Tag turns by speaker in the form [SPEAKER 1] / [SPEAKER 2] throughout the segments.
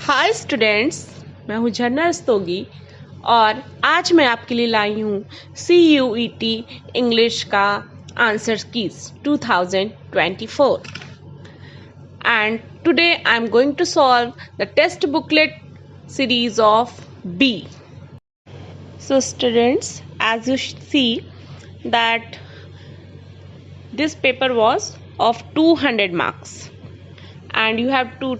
[SPEAKER 1] Hi students, मैं हूँ झरना रस्तोगी और आज मैं आपके लिए लाई हूँ CUET इंग्लिश का answer keys 2024 and today I am going to solve the test booklet series of B. So students, as you see that this paper was of 200 marks and you have to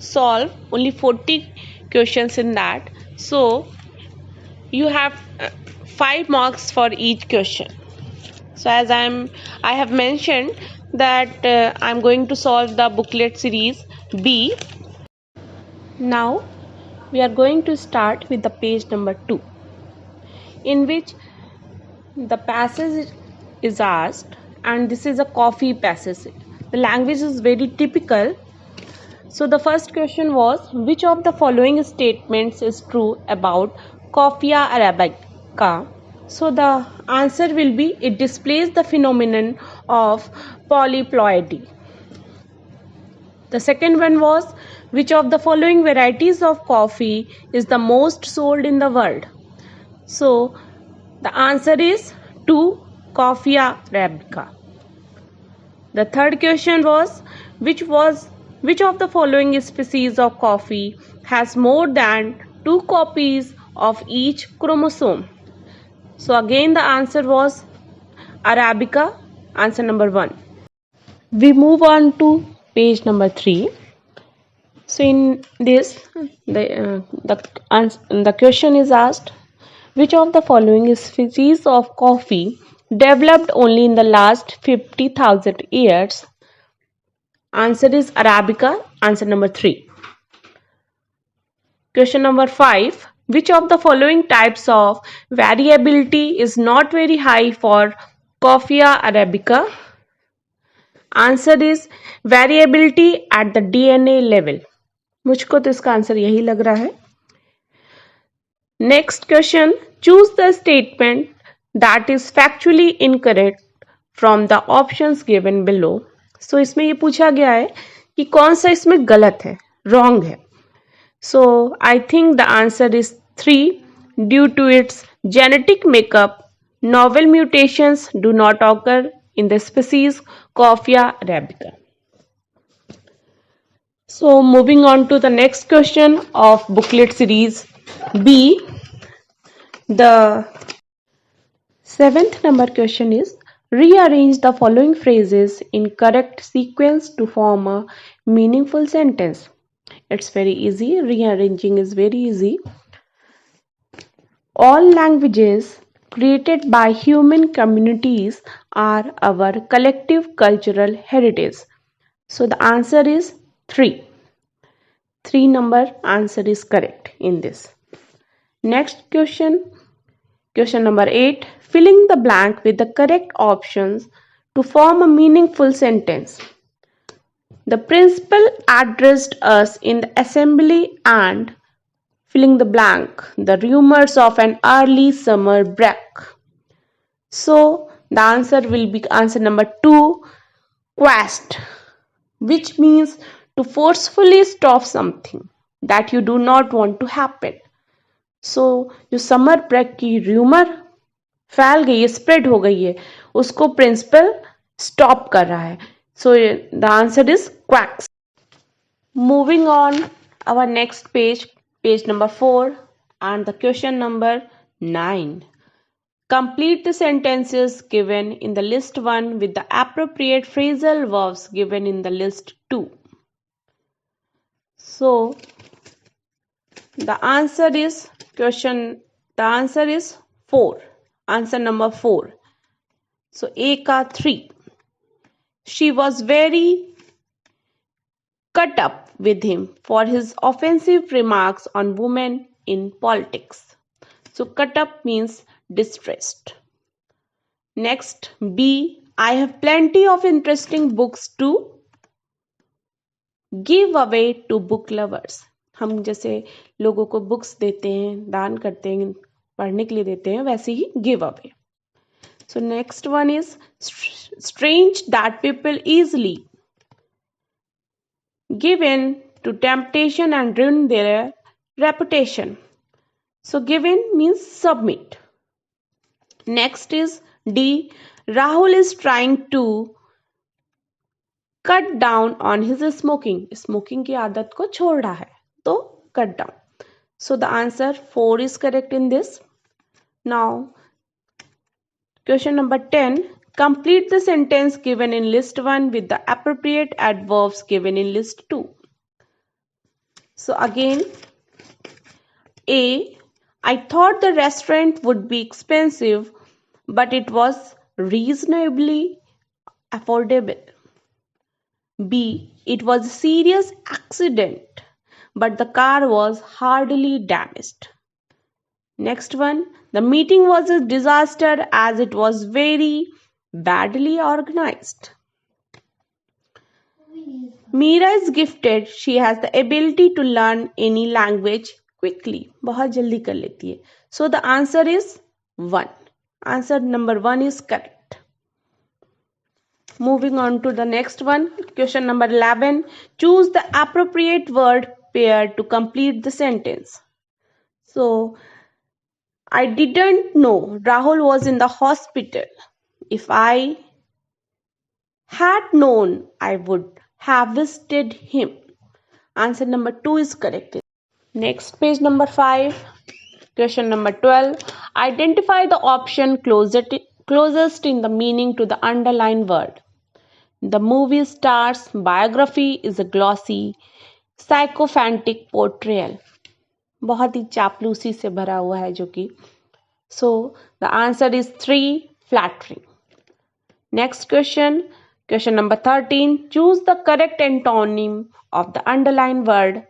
[SPEAKER 1] solve only 40 questions in that, so you have 5 marks for each question. So as I have mentioned that I'm going to solve the booklet series B. Now we are going to start with the page number 2, in which the passage is asked, and this is a coffee passage. The language is very typical. So the first question was, which of the following statements is true about Coffea arabica? So the answer will be, it displays the phenomenon of polyploidy. The second one was, which of the following varieties of coffee is the most sold in the world? So the answer is 2, Coffea arabica. The third question was, which of the following species of coffee has more than 2 copies of each chromosome? So again the answer was Arabica, answer number 1. We move on to page number 3. So in this the question is asked, which of the following species of coffee developed only in the last 50,000 years? Answer is Arabica, answer number 3. Question number 5. Which of the following types of variability is not very high for Coffea arabica? Answer is variability at the DNA level. मुझको तो इसका answer यही लग रहा है. Next question. Choose the statement that is factually incorrect from the options given below. So इसमें ये पूछा गया है कि कौन सा इसमें गलत है, wrong है. So I think the answer is 3. Due to its genetic makeup, novel mutations do not occur in the species Coffea arabica. So moving on to the next question of booklet series B. The 7th number question is, rearrange the following phrases in correct sequence to form a meaningful sentence. It's very easy. Rearranging is very easy. All languages created by human communities are our collective cultural heritage. So the answer is 3. 3 number answer is correct in this. Next question. Question number 8. Filling the blank with the correct options to form a meaningful sentence. The principal addressed us in the assembly and filling the blank, the rumors of an early summer break. So the answer will be answer number 2, quest, which means to forcefully stop something that you do not want to happen. So जो summer break की rumour फैल गई है, spread हो गई है, उसको principal stop कर रहा है. So the answer is quacks. Moving on our next page, page number 4 and the question number 9. Complete the sentences given in the list 1 with the appropriate phrasal verbs given in the list 2. So the answer is 4. Answer number 4. So A ka 3. She was very cut up with him for his offensive remarks on women in politics. So cut up means distressed. Next, B. I have plenty of interesting books to give away to book lovers. हम जैसे लोगों को books देते हैं, दान करते हैं, पढ़ने के लिए देते हैं, वैसे ही give away. So next one is strange that people easily give in to temptation and ruin their reputation. So give in means submit. Next is D. Rahul is trying to cut down on his smoking. Smoking की आदत को छोड़ रहा है तो cut down. So the answer 4 is correct in this. Now question number 10. Complete the sentence given in list 1 with the appropriate adverbs given in list 2. So again, A. I thought the restaurant would be expensive, but it was reasonably affordable. B. It was a serious accident, but the car was hardly damaged. Next one. The meeting was a disaster as it was very badly organized. Meera is gifted. She has the ability to learn any language quickly. बहुत जल्दी कर लेती है. So the answer is 1. Answer number 1 is correct. Moving on to the next one. Question number 11. Choose the appropriate word pair to complete the sentence. So, I didn't know Rahul was in the hospital. If I had known, I would have visited him. Answer number 2 is correct. Next, page number 5. Question number 12. Identify the option closest in the meaning to the underlined word. The movie star's biography is a glossy, sycophantic portrayal. बहुत ही चापलूसी से भरा हुआ है जो कि. So the answer is 3, flattering. Next question. Question number 13. Choose the correct antonym of the underlined word.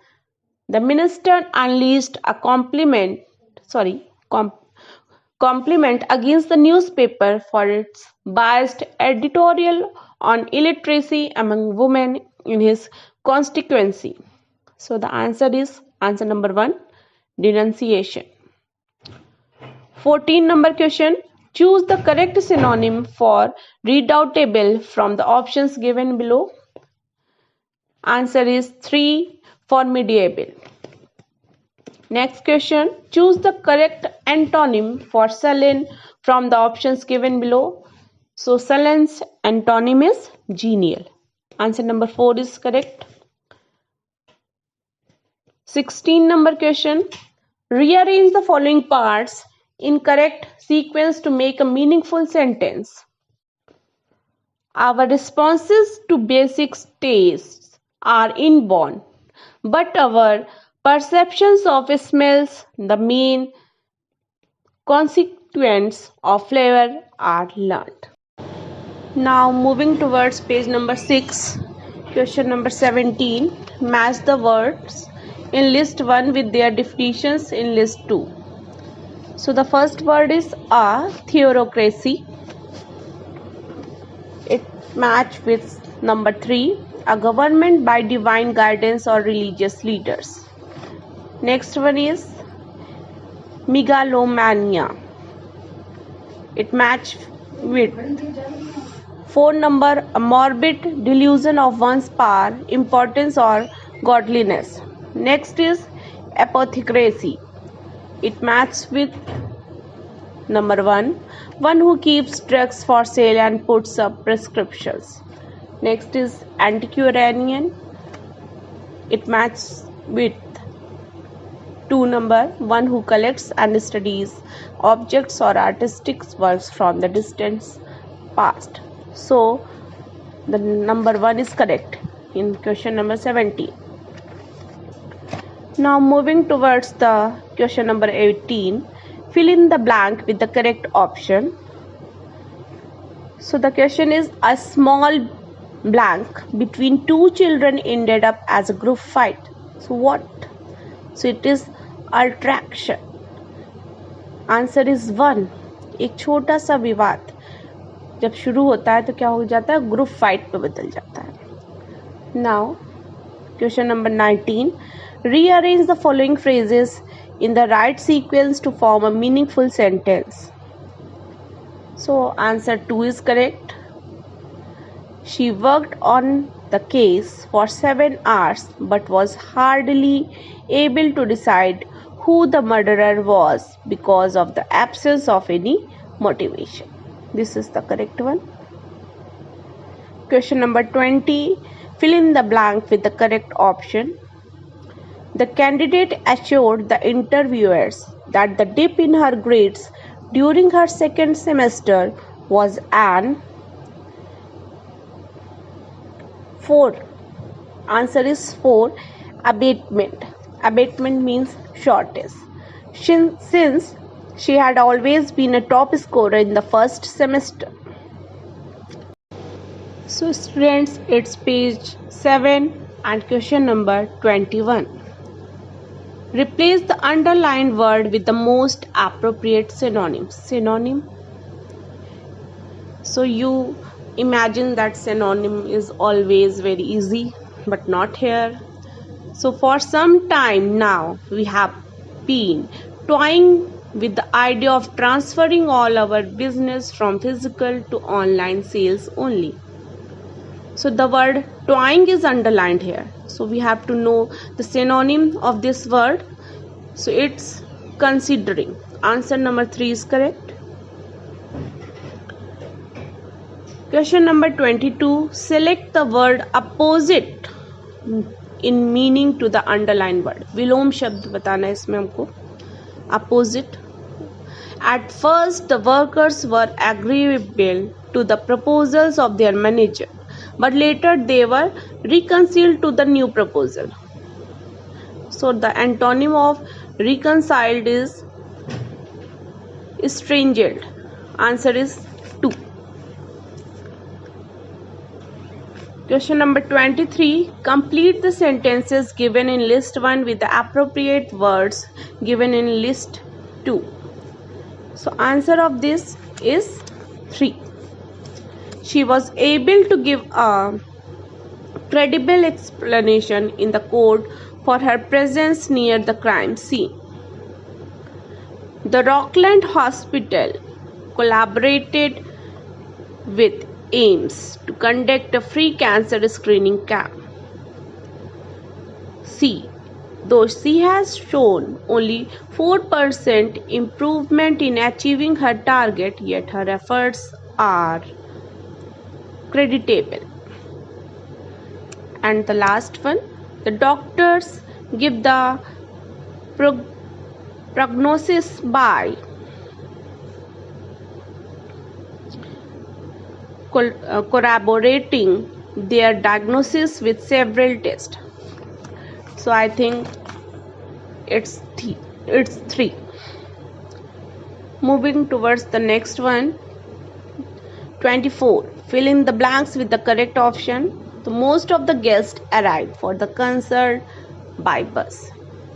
[SPEAKER 1] The minister unleashed a compliment against the newspaper for its biased editorial on illiteracy among women in his constituency. So the answer is answer number 1, denunciation. 14 number question. Choose the correct synonym for redoubtable from the options given below. Answer is 3, formidable. Next question. Choose the correct antonym for sullen from the options given below. So sullen's antonym is genial. Answer number 4 is correct. 16 number question. Rearrange the following parts in correct sequence to make a meaningful sentence. Our responses to basic tastes are inborn, but our perceptions of smells, the main constituents of flavor, are learned. Now moving towards page number 6, question number 17. Match the words in list 1 with their definitions in list 2. So the first word is a theocracy. It matches with number 3, a government by divine guidance or religious leaders. Next one is megalomania. It matches with 4 number, a morbid delusion of one's power, importance or godliness. Next is apothecary. It matches with number 1, one who keeps drugs for sale and puts up prescriptions. Next is antiquarian. It matches with 2 number, one who collects and studies objects or artistic works from the distant past. So the number 1 is correct in question number 17. Now moving towards the question number 18. Fill in the blank with the correct option. So the question is, a small blank between 2 children ended up as a group fight. So what? So it is attraction. Answer is 1. एक छोटा सा विवाद जब शुरू होता है तो क्या हो जाता है, ग्रुप फाइट पे बदल जाता है. Now question number 19. Rearrange the following phrases in the right sequence to form a meaningful sentence. So answer 2 is correct. She worked on the case for 7 hours but was hardly able to decide who the murderer was because of the absence of any motivation. This is the correct one. Question number 20. Fill in the blank with the correct option. The candidate assured the interviewers that the dip in her grades during her second semester was an 4. Answer is 4. Abatement. Abatement means shortage. Since she had always been a top scorer in the first semester. So students, it's page 7 and question number 21. Replace the underlined word with the most appropriate synonym. Synonym. So you imagine that synonym is always very easy, but not here. So for some time now, we have been toying with the idea of transferring all our business from physical to online sales only. So the word toying is underlined here. So we have to know the synonym of this word. So it's considering. Answer number 3 is correct. Question number 22. Select the word opposite in meaning to the underlined word. विलोम शब्द बताना है इसमें हमको. Opposite. At first, the workers were agreeable to the proposals of their manager, but later they were reconciled to the new proposal. So the antonym of reconciled is estranged. Answer is 2. Question number 23. Complete the sentences given in list 1 with the appropriate words given in list 2. So answer of this is 3. She was able to give a credible explanation in the court for her presence near the crime scene. The Rockland Hospital collaborated with AIMS to conduct a free cancer screening camp. C. Though she has shown only 4% improvement in achieving her target, yet her efforts are creditable. And the last one, the doctors give the prognosis by corroborating their diagnosis with several tests. So I think it's 3. Moving towards the next one. 24. Fill in the blanks with the correct option. So most of the guests arrived for the concert by bus.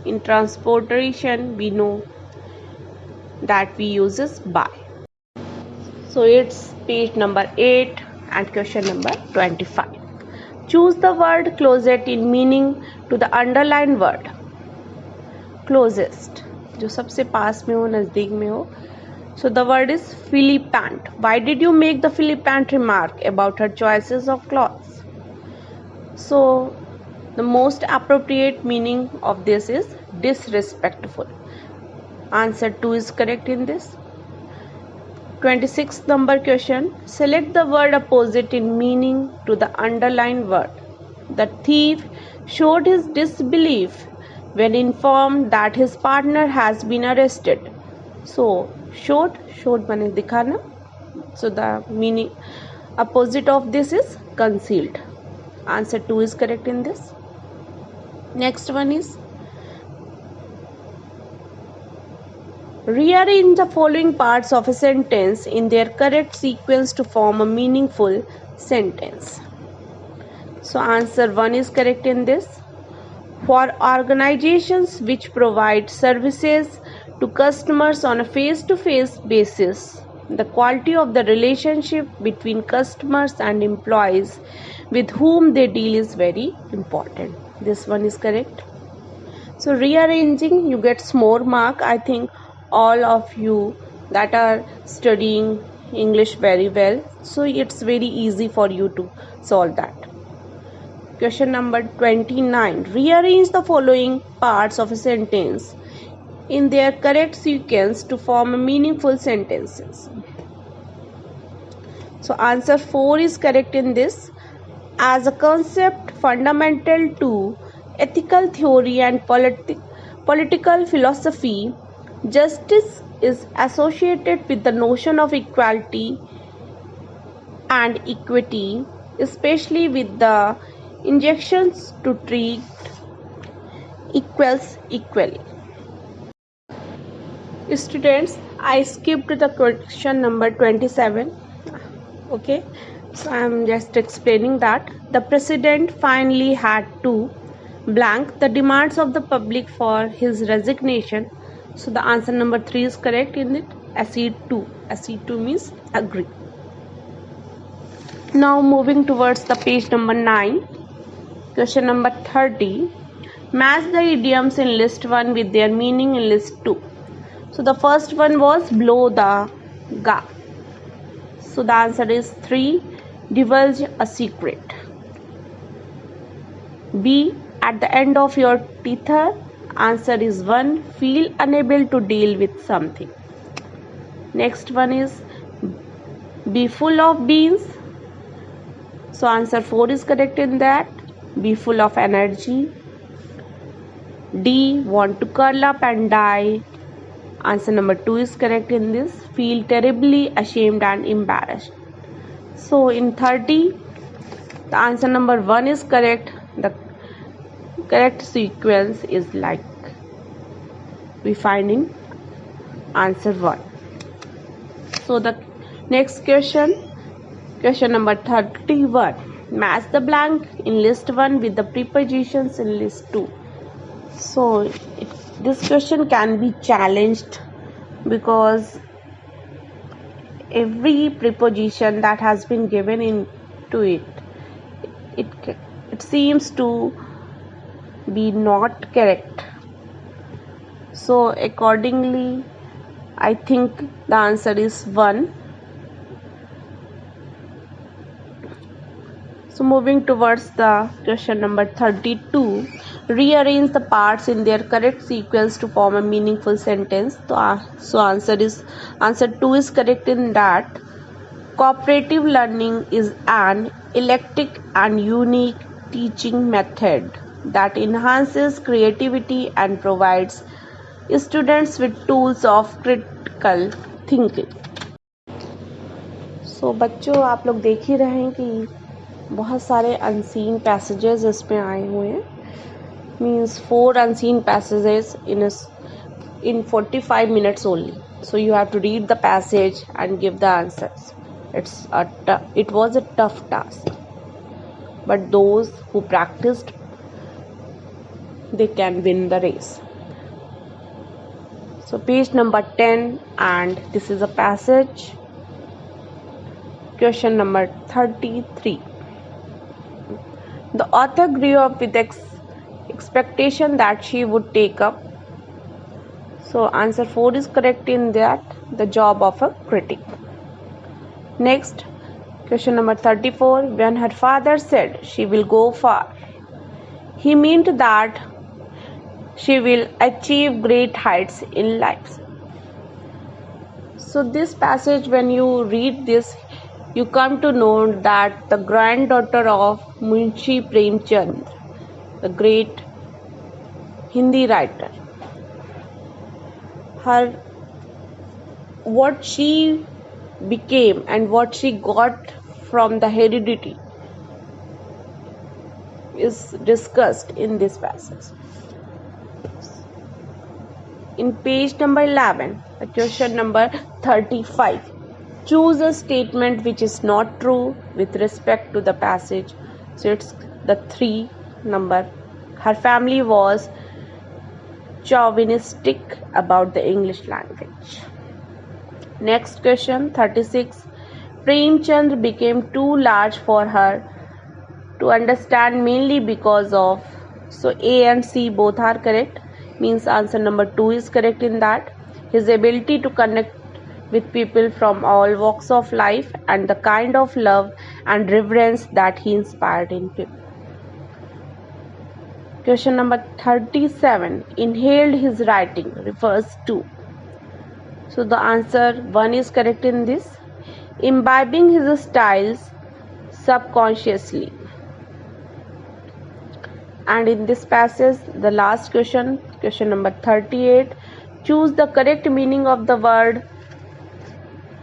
[SPEAKER 1] In transportation, we know that we uses by. So it's page number 8 and question number 25. Choose the word closest in meaning to the underlined word. Closest, जो सबसे पास में हो, नजदीक में हो. So the word is flippant. Why did you make the flippant remark about her choices of clothes? So the most appropriate meaning of this is disrespectful. Answer 2 is correct in this. 26th number question. Select the word opposite in meaning to the underlined word. The thief showed his disbelief when informed that his partner has been arrested. So showed माने दिखाना. So the meaning opposite of this is concealed. Answer 2 is correct in this. Next one is rearrange the following parts of a sentence in their correct sequence to form a meaningful sentence. So answer 1 is correct in this. For organizations which provide services to customers on a face-to-face basis, the quality of the relationship between customers and employees with whom they deal is very important. This one is correct. So rearranging, you get more mark. I think all of you that are studying English very well, so it's very easy for you to solve that. Question number 29. Rearrange the following parts of a sentence in their correct sequence to form meaningful sentences. So answer 4 is correct in this. As a concept fundamental to ethical theory and political philosophy, justice is associated with the notion of equality and equity, especially with the injections to treat equals equally. Students, I skipped the question number 27. Okay, so I am just explaining that the president finally had to blank the demands of the public for his resignation. So the answer number 3 is correct in it. Accede to. Accede to means agree. Now moving towards the page number 9. Question number 30. Match the idioms in list 1 with their meaning in list 2. So the first one was blow the ga. So the answer is 3. Divulge a secret. B. At the end of your tether. Answer is 1. Feel unable to deal with something. Next one is be full of beans. So answer 4 is correct in that. Be full of energy. D. Want to curl up and die. Answer number 2 is correct in this. Feel terribly ashamed and embarrassed. So in 30, the answer number 1 is correct. The correct sequence is like we find in answer 1. So the next question number 31. Match the blank in list 1 with the prepositions in list 2. So this question can be challenged because every preposition that has been given into it seems to be not correct. So accordingly, I think the answer is 1. So moving towards the question number 32. Rearrange the parts in their correct sequence to form a meaningful sentence. So answer 2 is correct in that. Cooperative learning is an eclectic and unique teaching method that enhances creativity and provides students with tools of critical thinking. So बच्चों, आप लोग देख ही रहे हैं कि बहुत सारे unseen passages इसमें आए हुए हैं. Means 4 unseen passages in 45 minutes only. So you have to read the passage and give the answers. It was a tough task, but those who practiced, they can win the race. So page number 10, and this is a passage. Question number 33. The author grew up with expectation that she would take up. So answer 4 is correct in that. The job of a critic. Next, question number 34. When her father said she will go far, he meant that she will achieve great heights in life. So this passage, when you read this, you come to know that the granddaughter of Munshi Premchand, the great Hindi writer, what she became and what she got from the heredity is discussed in this passage. In page number 11, the question number 35. Choose a statement which is not true with respect to the passage. So it's the 3 number. Her family was chauvinistic about the English language. Next question, 36. Premchand became too large for her to understand, mainly because of. So A and C both are correct. Means answer number 2 is correct in that. His ability to connect with people from all walks of life and the kind of love and reverence that he inspired in people. Question number 37. Inhaled his writing refers to. So the answer 1 is correct in this. Imbibing his styles subconsciously. And in this passage, the last question, question number 38. Choose the correct meaning of the word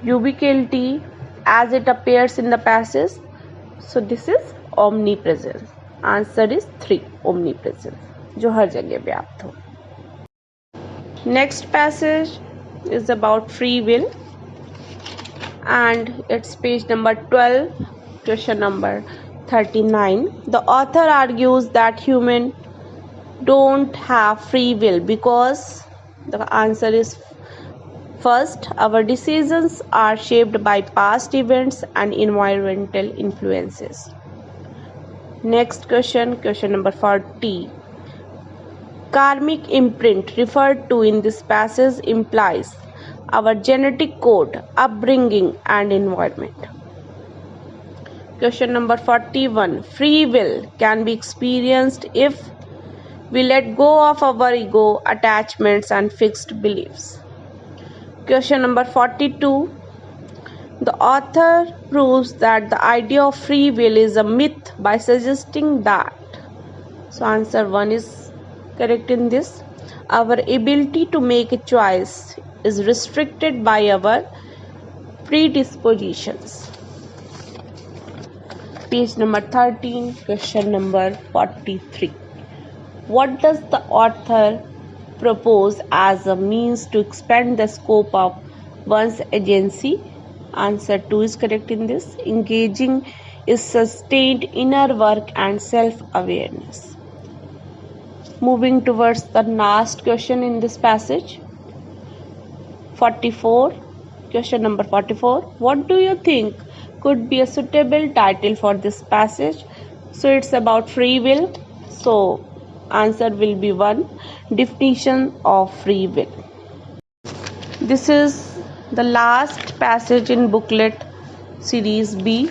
[SPEAKER 1] ubiquity as it appears in the passage. So this is omnipresence. Answer is 3, omnipresence, जो हर जगह व्याप्त हो. Next passage is about free will, and it's page number 12, question number 39. The author argues that humans don't have free will because the answer is first, our decisions are shaped by past events and environmental influences. Next question, question number 40. Karmic imprint referred to in this passage implies our genetic code, upbringing, and environment. Question number 41. Free will can be experienced if we let go of our ego, attachments, and fixed beliefs. Question number 42. The author proves that the idea of free will is a myth by suggesting that. So answer 1 is correct in this. Our ability to make a choice is restricted by our predispositions. Page number 13, question number 43. What does the author propose as a means to expand the scope of one's agency? Answer 2 is correct in this. Engaging is sustained inner work and self-awareness. Moving towards the last question in this passage. 44. Question number 44. What do you think could be a suitable title for this passage? So it's about free will. So answer will be 1. Definition of free will. This is the last passage in booklet series B.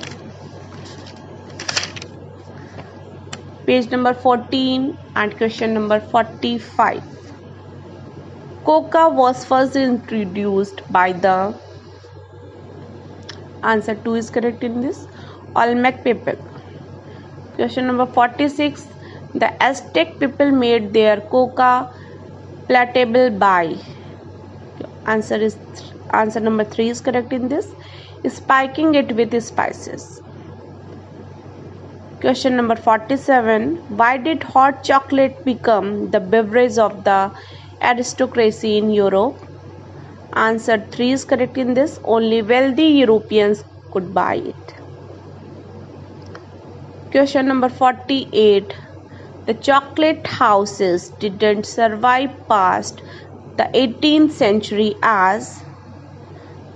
[SPEAKER 1] Page number 14 and question number 45. Coca was first introduced by the. Answer 2 is correct in this. Olmec people. Question number 46. The Aztec people made their coca palatable by. Answer number 3 is correct in this. Spiking it with spices. Question number 47. Why did hot chocolate become the beverage of the aristocracy in Europe? Answer 3 is correct in this. Only wealthy Europeans could buy it. Question number 48. The chocolate houses didn't survive past the 18th century as.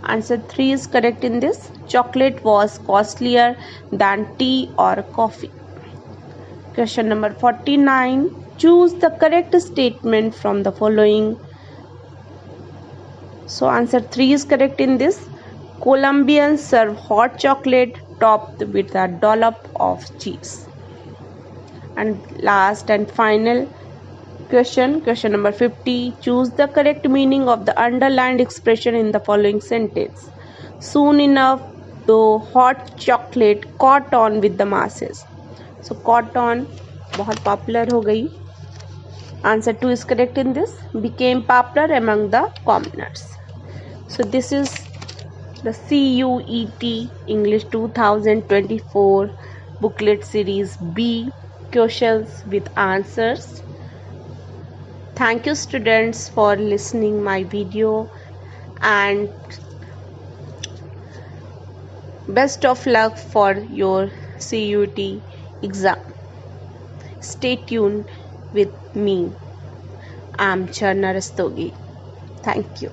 [SPEAKER 1] Answer 3 is correct in this. Chocolate was costlier than tea or coffee. Question number 49. Choose the correct statement from the following. So answer 3 is correct in this. Colombians serve hot chocolate topped with a dollop of cheese. And last and final question, question number 50. Choose the correct meaning of the underlined expression in the following sentence. Soon enough, the hot chocolate caught on with the masses. So caught on बहुत popular हो गई. Answer 2 is correct in this. Became popular among the commoners. So this is the CUET English 2024 booklet series B, questions with answers. Thank you students for listening my video, and best of luck for your CUET exam. Stay tuned with me. I'm Charna Rastogi. Thank you.